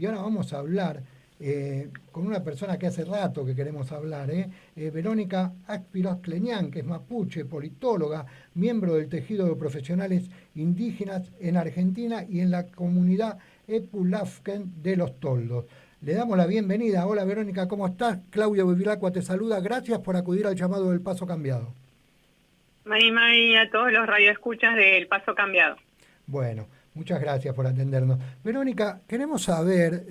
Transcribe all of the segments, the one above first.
y ahora vamos a hablar con una persona que hace rato que queremos hablar, Verónica Aspiros Cleñán, que es mapuche, politóloga, miembro del tejido de profesionales indígenas en Argentina y en la comunidad Epulafken de los Toldos. Le damos la bienvenida. Hola Verónica, ¿cómo estás? Claudio Bevilacqua te saluda. Gracias por acudir al llamado del Paso Cambiado. Mari, a todos los radioescuchas del Paso Cambiado. Bueno, muchas gracias por atendernos. Verónica, queremos saber,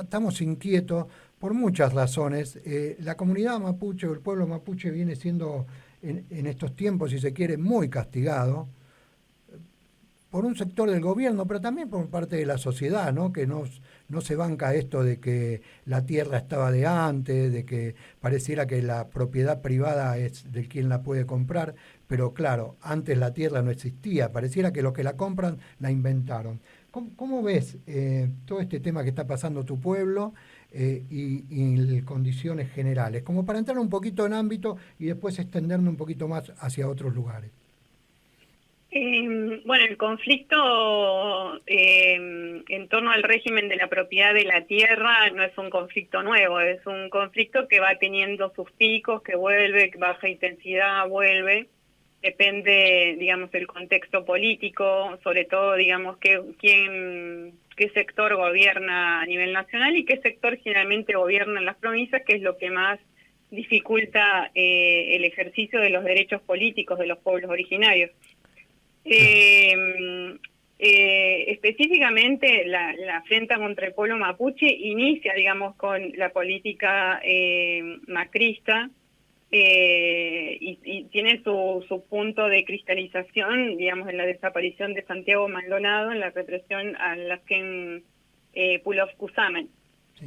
estamos inquietos por muchas razones. La comunidad mapuche o el pueblo mapuche viene siendo en estos tiempos, si se quiere, muy castigado por un sector del gobierno, pero también por parte de la sociedad, ¿no? Que no se banca esto de que la tierra estaba de antes, de que pareciera que la propiedad privada es de quien la puede comprar, pero claro, antes la tierra no existía, pareciera que los que la compran la inventaron. ¿Cómo ves todo este tema que está pasando tu pueblo y condiciones generales? Como para entrar un poquito en ámbito y después extendernos un poquito más hacia otros lugares. Bueno, el conflicto en torno al régimen de la propiedad de la tierra no es un conflicto nuevo, es un conflicto que va teniendo sus picos, que vuelve, baja intensidad, vuelve, depende, digamos, del contexto político, sobre todo, digamos, qué sector gobierna a nivel nacional y qué sector generalmente gobierna en las provincias, que es lo que más dificulta el ejercicio de los derechos políticos de los pueblos originarios. Claro. Específicamente la afrenta contra el pueblo mapuche inicia, digamos, con la política macrista y tiene su punto de cristalización, digamos, en la desaparición de Santiago Maldonado, en la represión a las que Pulov Kusamen. Sí.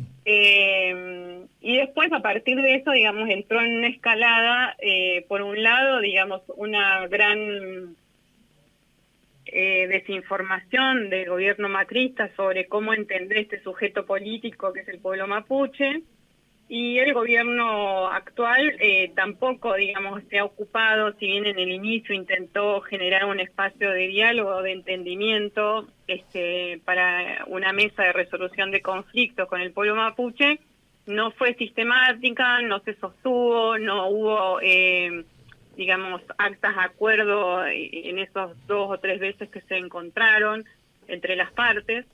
Y después, a partir de eso, digamos, entró en una escalada, por un lado, digamos, una gran desinformación del gobierno macrista sobre cómo entender este sujeto político que es el pueblo mapuche, y el gobierno actual tampoco, digamos, se ha ocupado, si bien en el inicio intentó generar un espacio de diálogo, de entendimiento, para una mesa de resolución de conflictos con el pueblo mapuche, no fue sistemática, no se sostuvo, no hubo digamos, actas de acuerdo en esos 2 o 3 veces que se encontraron entre las partes.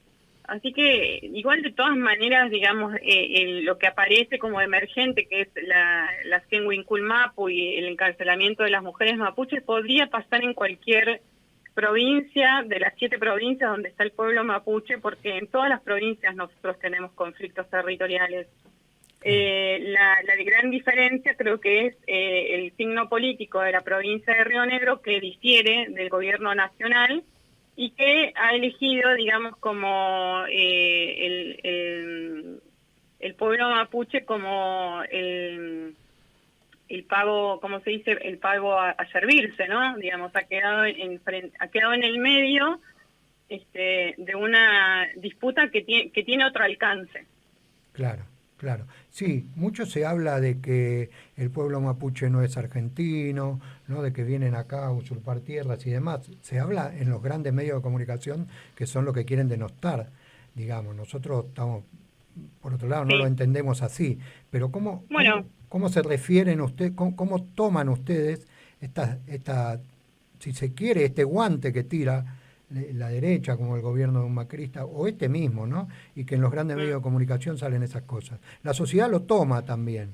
Así que, igual de todas maneras, digamos, lo que aparece como emergente, que es la Mapu y el encarcelamiento de las mujeres mapuches, podría pasar en cualquier provincia, de las 7 provincias donde está el pueblo mapuche, porque en todas las provincias nosotros tenemos conflictos territoriales. La gran diferencia creo que es el signo político de la provincia de Río Negro, que difiere del gobierno nacional y que ha elegido, digamos, como el pueblo mapuche como el pago, ¿cómo se dice? El pago a servirse, ¿no? Digamos, ha quedado en el medio de una disputa que tiene otro alcance. Claro, claro. Sí, mucho se habla de que el pueblo mapuche no es argentino, ¿no? De que vienen acá a usurpar tierras y demás. Se habla en los grandes medios de comunicación que son los que quieren denostar, digamos. Nosotros estamos, por otro lado, no lo Sí. entendemos así. Pero Bueno, ¿cómo se refieren ustedes, cómo toman ustedes si se quiere, este guante que tira la derecha, como el gobierno de un macrista, o este mismo, ¿no? Y que en los grandes medios de comunicación salen esas cosas. La sociedad lo toma también.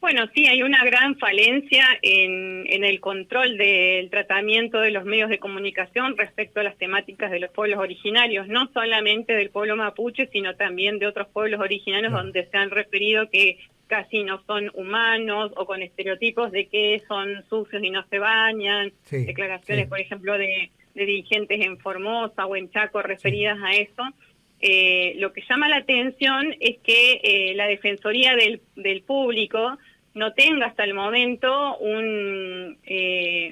bueno, sí, hay una gran falencia en el control del tratamiento de los medios de comunicación respecto a las temáticas de los pueblos originarios, no solamente del pueblo mapuche, sino también de otros pueblos originarios Claro. donde se han referido que casi no son humanos o con estereotipos de que son sucios y no se bañan, Sí, declaraciones, sí, por ejemplo, de dirigentes en Formosa o en Chaco sí. referidas a eso. Lo que llama la atención es que la Defensoría del Público no tenga hasta el momento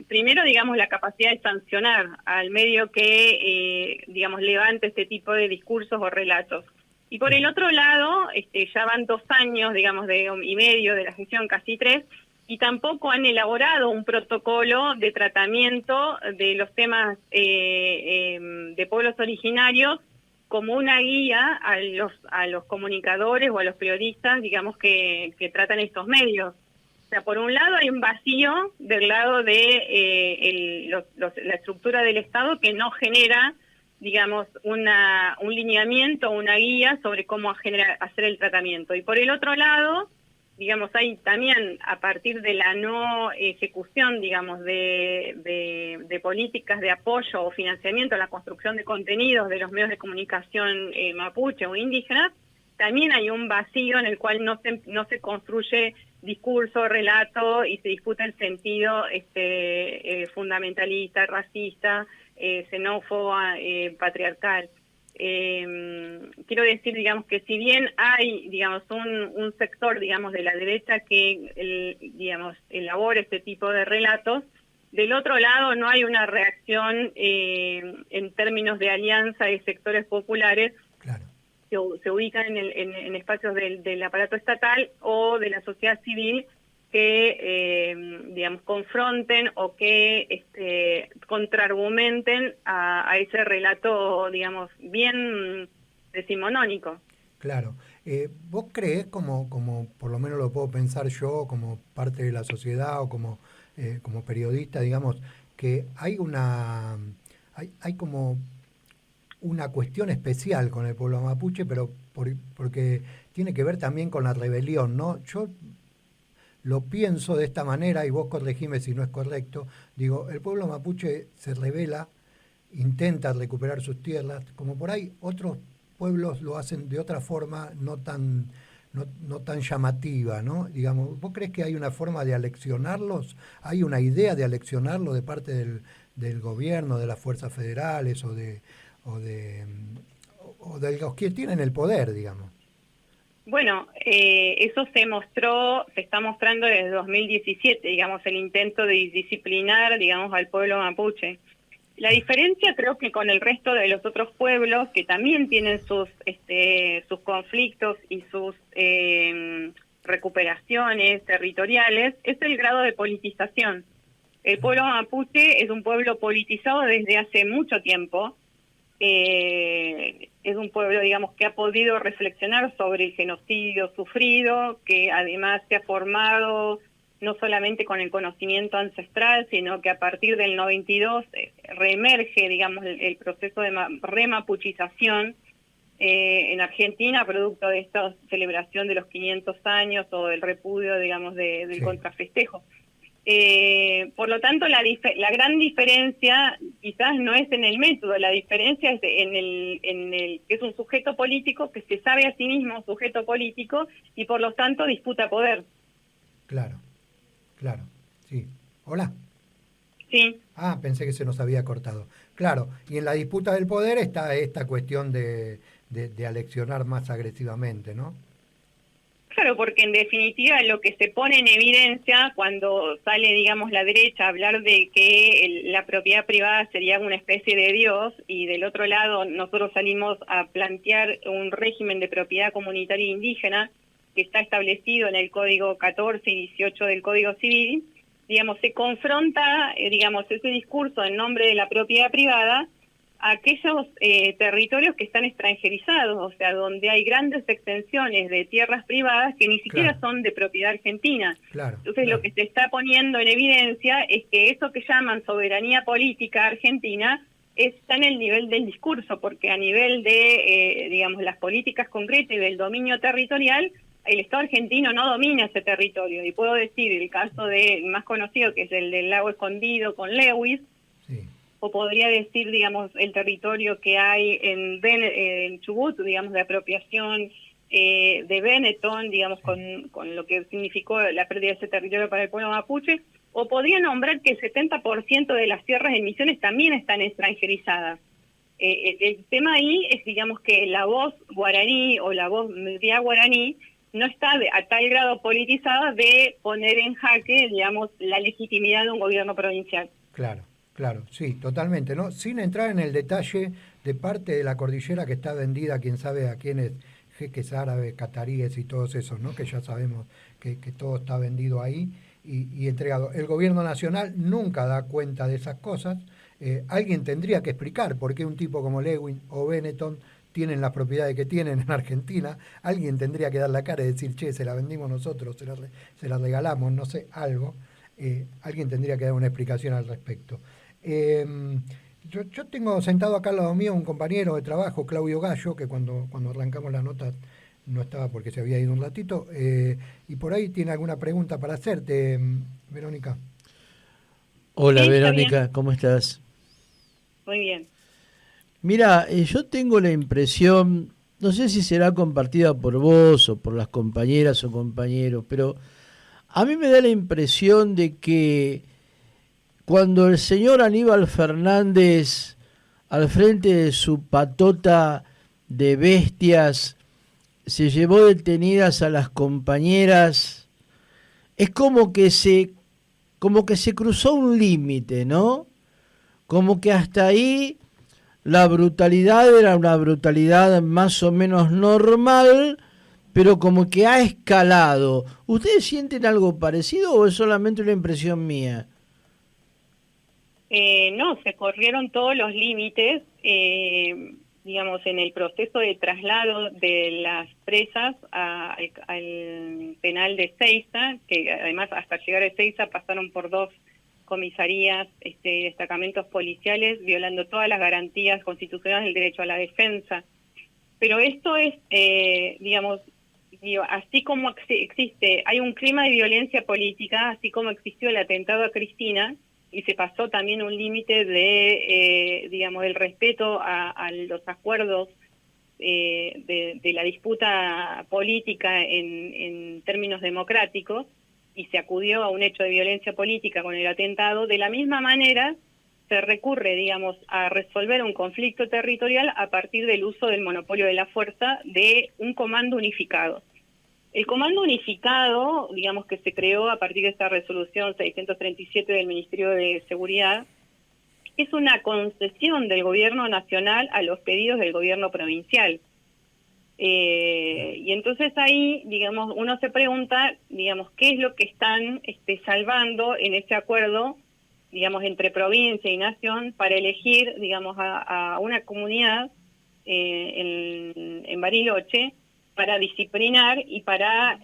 primero, digamos, la capacidad de sancionar al medio que, digamos, levante este tipo de discursos o relatos. Y por el otro lado, ya van 2 años, digamos, y medio de la gestión, casi 3, y tampoco han elaborado un protocolo de tratamiento de los temas de pueblos originarios como una guía a los comunicadores o a los periodistas, digamos, que tratan estos medios. O sea, por un lado hay un vacío del lado de la estructura del Estado que no genera, digamos, un lineamiento, una guía sobre cómo hacer el tratamiento. Y por el otro lado, digamos, hay también, a partir de la no ejecución, digamos, de políticas de apoyo o financiamiento a la construcción de contenidos de los medios de comunicación mapuche o indígenas, también hay un vacío en el cual no se construye discurso, relato, y se disputa el sentido fundamentalista, racista, xenófoba, patriarcal. Quiero decir, digamos, que si bien hay, digamos, un sector, digamos, de la derecha que, digamos, elabora este tipo de relatos, del otro lado no hay una reacción en términos de alianza de sectores populares. Claro. Que se ubican en espacios del aparato estatal o de la sociedad civil que, digamos, confronten o que contraargumenten a ese relato, digamos, bien decimonónico. Claro. ¿Vos creés, como por lo menos lo puedo pensar yo, como parte de la sociedad o como periodista, digamos, que hay hay como una cuestión especial con el pueblo mapuche, pero porque tiene que ver también con la rebelión, ¿no? Yo lo pienso de esta manera, y vos corregime si no es correcto. Digo, el pueblo mapuche se rebela, intenta recuperar sus tierras, como por ahí otros pueblos lo hacen de otra forma, no tan llamativa, ¿no? Digamos, ¿vos crees que hay una forma de aleccionarlos? ¿Hay una idea de aleccionarlo de parte del gobierno, de las fuerzas federales o de los que tienen el poder, digamos? Bueno, eso se está mostrando desde 2017, digamos, el intento de disciplinar, digamos, al pueblo mapuche. La diferencia, creo que con el resto de los otros pueblos que también tienen sus conflictos y sus recuperaciones territoriales, es el grado de politización. El pueblo mapuche es un pueblo politizado desde hace mucho tiempo. Es un pueblo, digamos, que ha podido reflexionar sobre el genocidio sufrido, que además se ha formado no solamente con el conocimiento ancestral, sino que a partir del 92 reemerge, digamos, el proceso de remapuchización en Argentina, producto de esta celebración de los 500 años o del repudio, digamos, del contrafestejo. Por lo tanto, la gran diferencia quizás no es en el método, la diferencia es en el que es un sujeto político que se sabe a sí mismo sujeto político y por lo tanto disputa poder. Claro, sí. ¿Hola? Sí. Ah, pensé que se nos había cortado. Claro, y en la disputa del poder está esta cuestión de aleccionar más agresivamente, ¿no? Claro, porque en definitiva lo que se pone en evidencia cuando sale, digamos, la derecha a hablar de que la propiedad privada sería una especie de Dios y del otro lado nosotros salimos a plantear un régimen de propiedad comunitaria indígena que está establecido en el Código 14 y 18 del Código Civil, digamos, se confronta, digamos, ese discurso en nombre de la propiedad privada a aquellos territorios que están extranjerizados, o sea, donde hay grandes extensiones de tierras privadas que ni siquiera son de propiedad argentina. Entonces lo que se está poniendo en evidencia es que eso que llaman soberanía política argentina está en el nivel del discurso, porque a nivel de, digamos, las políticas concretas y del dominio territorial, el Estado argentino no domina ese territorio. Y puedo decir el caso el más conocido, que es el del Lago Escondido con Lewis, o podría decir, digamos, el territorio que hay en Chubut, digamos, de apropiación de Benetton, digamos, con lo que significó la pérdida de ese territorio para el pueblo mapuche, o podría nombrar que el 70% de las tierras de Misiones también están extranjerizadas. El tema ahí es, digamos, que la voz guaraní o la voz media guaraní no está a tal grado politizada de poner en jaque, digamos, la legitimidad de un gobierno provincial. Claro, sí, totalmente, ¿no? Sin entrar en el detalle de parte de la cordillera que está vendida, quién sabe a quiénes, jeques árabes, cataríes y todos esos, ¿no? Que ya sabemos que todo está vendido ahí y entregado. El gobierno nacional nunca da cuenta de esas cosas. Alguien tendría que explicar por qué un tipo como Lewin o Benetton tienen las propiedades que tienen en Argentina, alguien tendría que dar la cara y decir, che, se la vendimos nosotros, se la regalamos, no sé, algo. Alguien tendría que dar una explicación al respecto. Yo tengo sentado acá al lado mío un compañero de trabajo, Claudio Gallo, que cuando arrancamos la nota no estaba porque se había ido un ratito, y por ahí tiene alguna pregunta para hacerte, Verónica. Hola, Sí, Verónica, ¿cómo estás? Muy bien. Mira, yo tengo la impresión, no sé si será compartida por vos o por las compañeras o compañeros, pero a mí me da la impresión de que cuando el señor Aníbal Fernández, al frente de su patota de bestias, se llevó detenidas a las compañeras, es como que se cruzó un límite, ¿no? Como que hasta ahí la brutalidad era una brutalidad más o menos normal, pero como que ha escalado. ¿Ustedes sienten algo parecido o es solamente una impresión mía? No, se corrieron todos los límites, digamos, en el proceso de traslado de las presas al penal de Seiza, que además hasta llegar a Seiza pasaron por 2 comisarías, destacamentos policiales, violando todas las garantías constitucionales del derecho a la defensa. Pero esto es, digamos, así como hay un clima de violencia política, así como existió el atentado a Cristina, y se pasó también un límite de, digamos, del respeto a los acuerdos de la disputa política en términos democráticos, y se acudió a un hecho de violencia política con el atentado. De la misma manera se recurre, digamos, a resolver un conflicto territorial a partir del uso del monopolio de la fuerza de un comando unificado. El comando unificado, digamos, que se creó a partir de esta resolución 637 del Ministerio de Seguridad, es una concesión del gobierno nacional a los pedidos del gobierno provincial. Y entonces ahí, digamos, uno se pregunta, digamos, qué es lo que están salvando en ese acuerdo, digamos, entre provincia y nación para elegir, digamos, a una comunidad en Bariloche para disciplinar y para,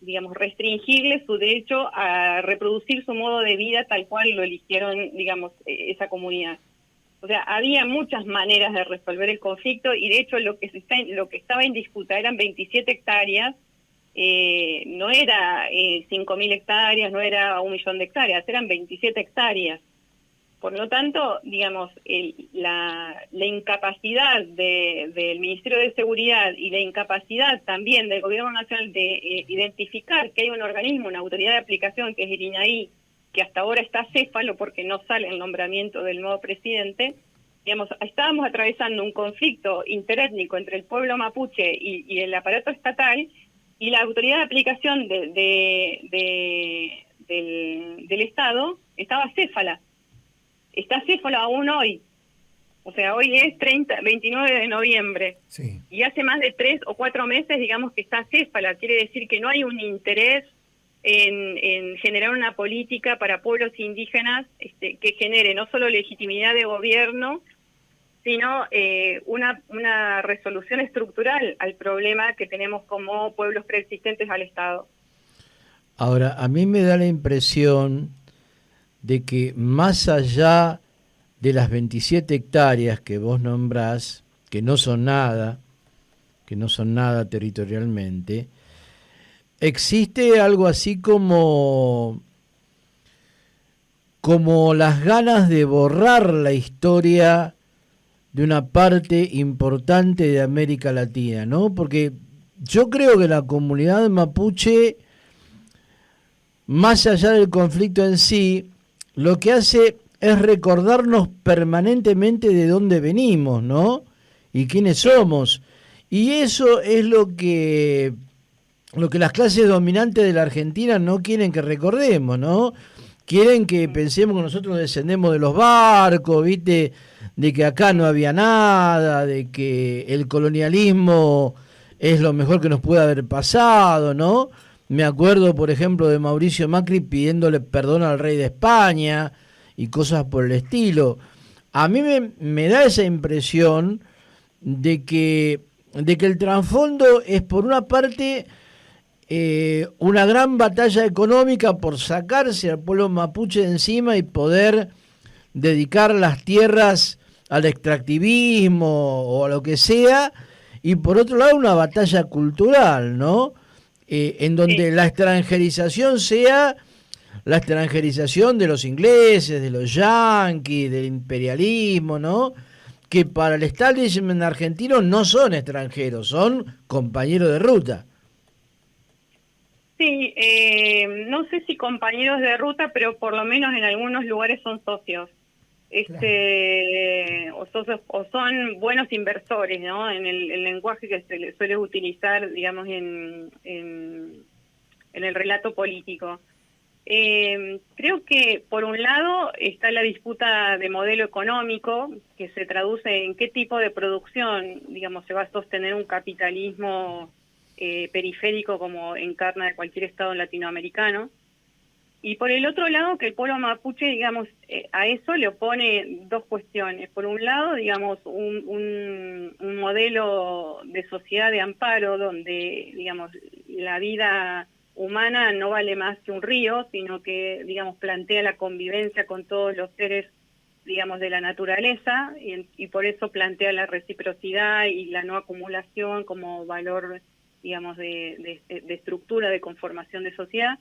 digamos, restringirle su derecho a reproducir su modo de vida tal cual lo eligieron, digamos, esa comunidad. O sea, había muchas maneras de resolver el conflicto, y de hecho lo que estaba en disputa eran 27 hectáreas, no era 5.000 hectáreas, no era 1 millón de hectáreas, eran 27 hectáreas. Por lo tanto, digamos, la incapacidad del Ministerio de Seguridad y la incapacidad también del Gobierno Nacional de identificar que hay un organismo, una autoridad de aplicación, que es el INAI, que hasta ahora está acéfalo porque no sale el nombramiento del nuevo presidente, digamos, estábamos atravesando un conflicto interétnico entre el pueblo mapuche y el aparato estatal, y la autoridad de aplicación del Estado estaba acéfala. Está acéfala aún hoy. O sea, hoy es 29 de noviembre. Sí. Y hace más de 3 o 4 meses, digamos, que está acéfala. Quiere decir que no hay un interés en generar una política para pueblos indígenas que genere no solo legitimidad de gobierno, sino una resolución estructural al problema que tenemos como pueblos preexistentes al Estado. Ahora, a mí me da la impresión de que más allá de las 27 hectáreas que vos nombrás, que no son nada territorialmente, existe algo así como las ganas de borrar la historia de una parte importante de América Latina, ¿no? Porque yo creo que la comunidad mapuche, más allá del conflicto en sí, lo que hace es recordarnos permanentemente de dónde venimos, ¿no? Y quiénes somos. Y eso es lo que las clases dominantes de la Argentina no quieren que recordemos, ¿no? Quieren que pensemos que nosotros descendemos de los barcos, ¿viste? De que acá no había nada, de que el colonialismo es lo mejor que nos puede haber pasado, ¿no? Me acuerdo, por ejemplo, de Mauricio Macri pidiéndole perdón al rey de España y cosas por el estilo. A mí me da esa impresión de que el trasfondo es, por una parte, una gran batalla económica por sacarse al pueblo mapuche de encima y poder dedicar las tierras al extractivismo o a lo que sea, y por otro lado una batalla cultural, ¿no? En donde la extranjerización sea la extranjerización de los ingleses, de los yanquis, del imperialismo, ¿no? Que para el establishment argentino no son extranjeros, son compañeros de ruta. Sí, no sé si compañeros de ruta, pero por lo menos en algunos lugares son socios. O son buenos inversores, ¿no? En el lenguaje que se le suele utilizar, digamos, en el relato político. Creo que por un lado está la disputa de modelo económico, que se traduce en qué tipo de producción, digamos, se va a sostener un capitalismo periférico como encarna de cualquier estado latinoamericano. Y por el otro lado, que el pueblo mapuche, digamos, a eso le opone dos cuestiones. Por un lado, digamos, un modelo de sociedad de amparo donde, digamos, la vida humana no vale más que un río, sino que, digamos, plantea la convivencia con todos los seres, digamos, de la naturaleza, y por eso plantea la reciprocidad y la no acumulación como valor, digamos, de estructura, de conformación de sociedad.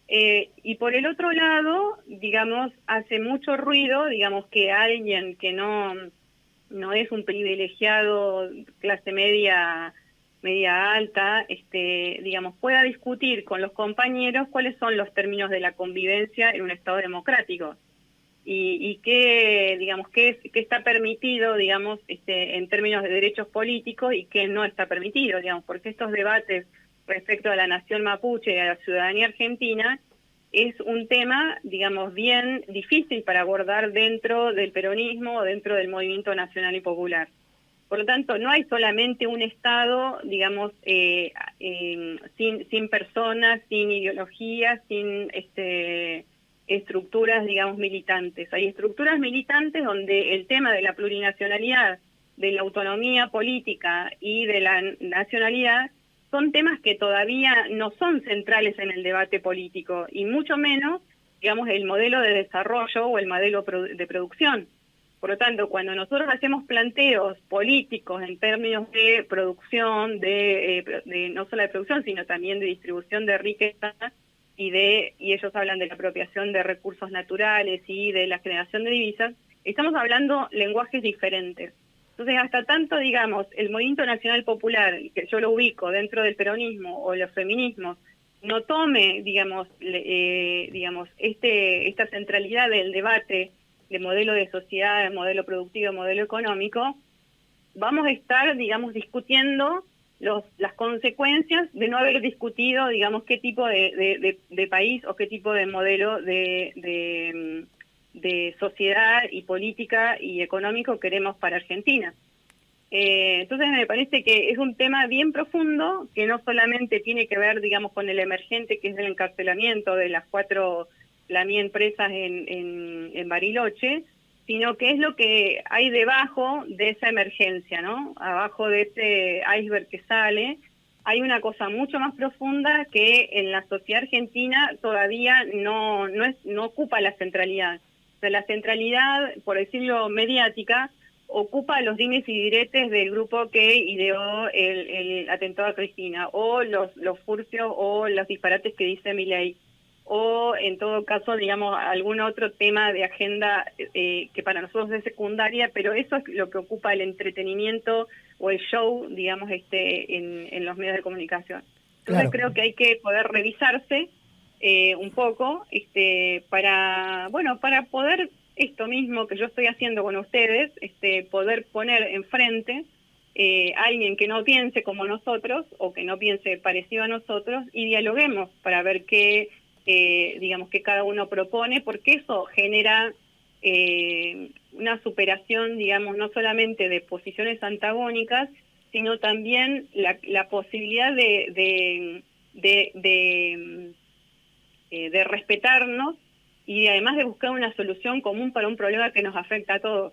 Y por el otro lado, digamos, hace mucho ruido, digamos, que alguien que no es un privilegiado clase media alta, digamos, pueda discutir con los compañeros cuáles son los términos de la convivencia en un Estado democrático y qué, digamos, qué está permitido, digamos, en términos de derechos políticos y qué no está permitido, digamos, porque estos debates respecto a la nación mapuche y a la ciudadanía argentina es un tema, digamos, bien difícil para abordar dentro del peronismo o dentro del movimiento nacional y popular. Por lo tanto, no hay solamente un Estado, digamos, sin personas, sin ideologías, sin estructuras, digamos, militantes. Hay estructuras militantes donde el tema de la plurinacionalidad, de la autonomía política y de la nacionalidad son temas que todavía no son centrales en el debate político, y mucho menos, digamos, el modelo de desarrollo o el modelo de producción. Por lo tanto, cuando nosotros hacemos planteos políticos en términos de producción, de no solo de producción, sino también de distribución de riqueza, y ellos hablan de la apropiación de recursos naturales y de la generación de divisas, estamos hablando lenguajes diferentes. Entonces, hasta tanto, digamos, el movimiento nacional popular, que yo lo ubico dentro del peronismo o los feminismos, no tome, digamos, esta centralidad del debate de modelo de sociedad, de modelo productivo, modelo económico, vamos a estar, digamos, discutiendo las consecuencias de no haber discutido, digamos, qué tipo de país o qué tipo de modelo de sociedad y política y económico queremos para Argentina. Entonces me parece que es un tema bien profundo, que no solamente tiene que ver, digamos, con el emergente, que es el encarcelamiento de las 4 lamien presas en Bariloche, sino que es lo que hay debajo de esa emergencia, ¿no? Abajo de ese iceberg que sale, hay una cosa mucho más profunda que en la sociedad argentina todavía no ocupa la centralidad. O sea, la centralidad, por decirlo mediática, ocupa los dimes y diretes del grupo que ideó el atentado a Cristina, o los furcios o los disparates que dice Milei, o en todo caso, digamos, algún otro tema de agenda que para nosotros es secundaria, pero eso es lo que ocupa el entretenimiento o el show, digamos, en los medios de comunicación. Entonces creo que hay que poder revisarse un poco para poder esto mismo que yo estoy haciendo con ustedes, poder poner enfrente a alguien que no piense como nosotros o que no piense parecido a nosotros y dialoguemos para ver qué cada uno propone, porque eso genera una superación, digamos, no solamente de posiciones antagónicas, sino también la posibilidad de respetarnos y además de buscar una solución común para un problema que nos afecta a todos.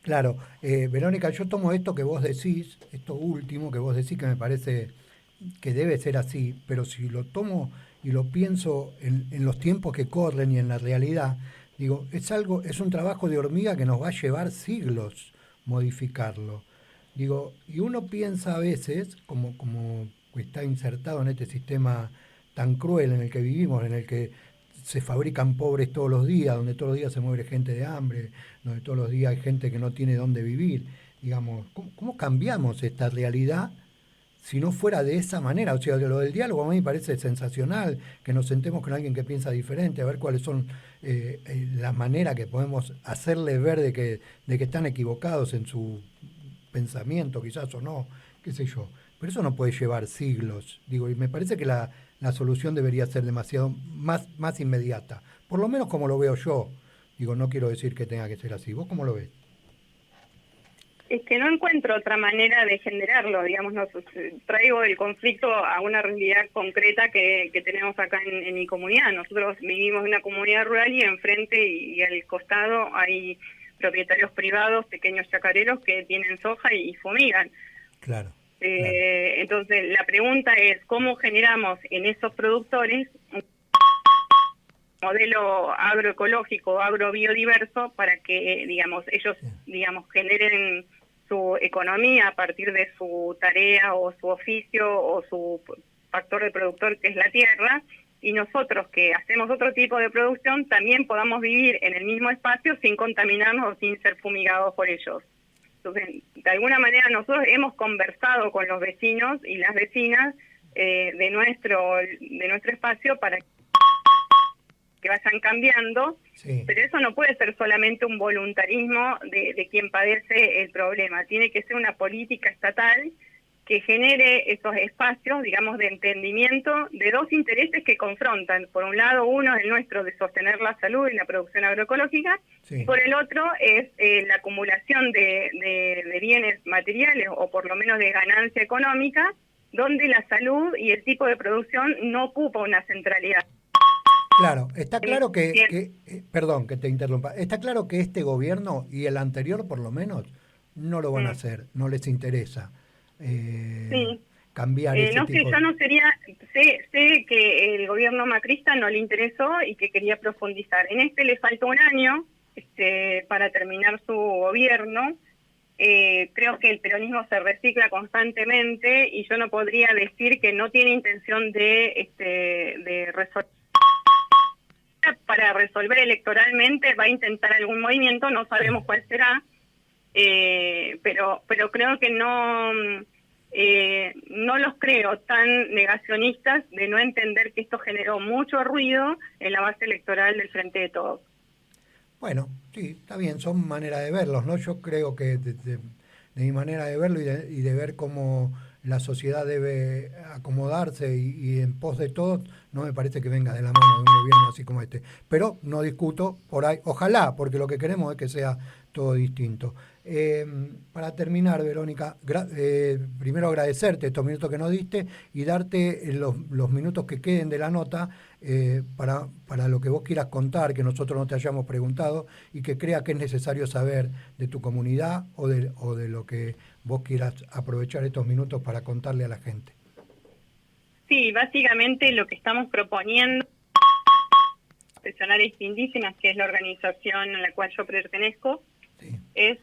Claro, Verónica, yo tomo esto que vos decís, esto último que vos decís, que me parece que debe ser así, pero si lo tomo y lo pienso en los tiempos que corren y en la realidad, digo, es un trabajo de hormiga que nos va a llevar siglos modificarlo. Digo, y uno piensa a veces, como está insertado en este sistema tan cruel en el que vivimos, en el que se fabrican pobres todos los días, donde todos los días se muere gente de hambre, donde todos los días hay gente que no tiene dónde vivir. Digamos, ¿cómo cambiamos esta realidad si no fuera de esa manera? O sea, lo del diálogo a mí me parece sensacional, que nos sentemos con alguien que piensa diferente, a ver cuáles son las maneras que podemos hacerles ver de que están equivocados en su pensamiento, quizás o no, qué sé yo. Pero eso no puede llevar siglos, digo, y me parece que la solución debería ser demasiado más inmediata, por lo menos como lo veo yo. Digo, no quiero decir que tenga que ser así. ¿Vos cómo lo ves? Es que no encuentro otra manera de generarlo, digamos, no, traigo el conflicto a una realidad concreta que tenemos acá en mi comunidad. Nosotros vivimos en una comunidad rural y enfrente y al costado hay propietarios privados, pequeños chacareros que tienen soja y fumigan. Claro, claro. Entonces, la pregunta es, ¿cómo generamos en esos productores un modelo agroecológico, agrobiodiverso, para que, digamos, ellos, Sí. digamos, generen su economía a partir de su tarea o su oficio o su factor de productor, que es la tierra, y nosotros que hacemos otro tipo de producción también podamos vivir en el mismo espacio sin contaminarnos o sin ser fumigados por ellos? Entonces, de alguna manera nosotros hemos conversado con los vecinos y las vecinas de nuestro espacio para que vayan cambiando, Sí. pero eso no puede ser solamente un voluntarismo de quien padece el problema. Tiene que ser una política estatal que genere esos espacios, digamos, de entendimiento de dos intereses que confrontan. Por un lado, uno es el nuestro de sostener la salud y la producción agroecológica, Sí. y por el otro es la acumulación de bienes materiales o por lo menos de ganancia económica, donde la salud y el tipo de producción no ocupa una centralidad. Claro, está claro Bien. perdón que te interrumpa, está claro que este gobierno y el anterior por lo menos no lo van a Mm. hacer, no les interesa Sí. cambiar ese No sé, tipo yo de... no sería, sé que el gobierno macrista no le interesó y que quería profundizar. En este le faltó un año para terminar su gobierno. Creo que el peronismo se recicla constantemente y yo no podría decir que no tiene intención de resolver. Para resolver electoralmente va a intentar algún movimiento, no sabemos cuál será, pero creo que no los creo tan negacionistas de no entender que esto generó mucho ruido en la base electoral del Frente de Todos. Bueno, sí, está bien, son maneras de verlos, ¿no? Yo creo que de mi manera de verlo y de ver cómo la sociedad debe acomodarse y en pos de todos, no me parece que venga de la mano de un gobierno así como este. Pero no discuto por ahí, ojalá, porque lo que queremos es que sea todo distinto. Eh, para terminar, Verónica, primero agradecerte estos minutos que nos diste y darte los minutos que queden de la nota para lo que vos quieras contar, que nosotros no te hayamos preguntado y que creas que es necesario saber de tu comunidad o de lo que vos quieras aprovechar estos minutos para contarle a la gente. Sí, básicamente lo que estamos proponiendo profesionales indígenas, que es la organización a la cual yo pertenezco, Sí. es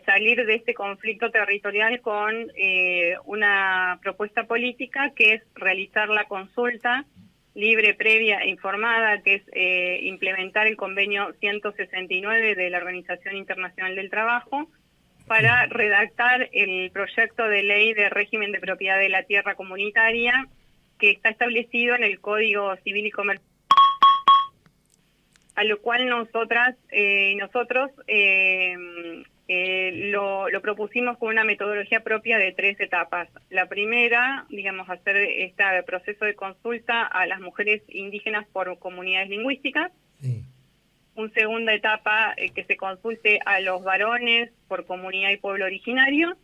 salir de este conflicto territorial con una propuesta política que es realizar la consulta libre, previa e informada, que es implementar el convenio 169 de la Organización Internacional del Trabajo para redactar el proyecto de ley de régimen de propiedad de la tierra comunitaria que está establecido en el Código Civil y Comercial, a lo cual nosotros lo propusimos con una metodología propia de 3 etapas. La primera, digamos, hacer este proceso de consulta a las mujeres indígenas por comunidades lingüísticas. Sí. Una segunda etapa, que se consulte a los varones por comunidad y pueblo originario.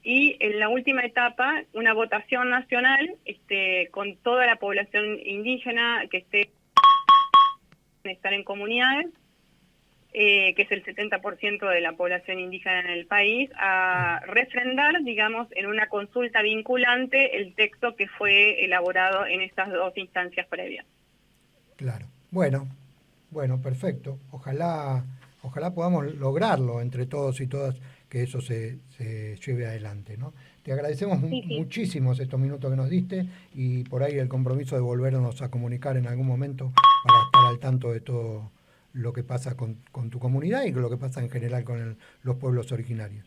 Y en la última etapa, una votación nacional con toda la población indígena que esté estar en comunidades, que es el 70% de la población indígena en el país, a refrendar, digamos, en una consulta vinculante el texto que fue elaborado en estas dos instancias previas. Claro. Bueno, perfecto. Ojalá podamos lograrlo entre todos y todas, que eso se lleve adelante, ¿no? Te agradecemos muchísimo estos minutos que nos diste y por ahí el compromiso de volvernos a comunicar en algún momento para estar al tanto de todo lo que pasa con tu comunidad y con lo que pasa en general con los pueblos originarios.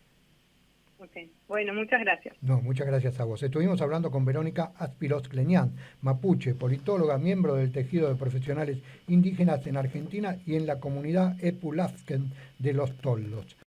Okay. Bueno, muchas gracias. No, muchas gracias a vos. Estuvimos hablando con Verónica Aspiros Cleñán, mapuche, politóloga, miembro del tejido de profesionales indígenas en Argentina y en la comunidad Epulafquen de los Toldos.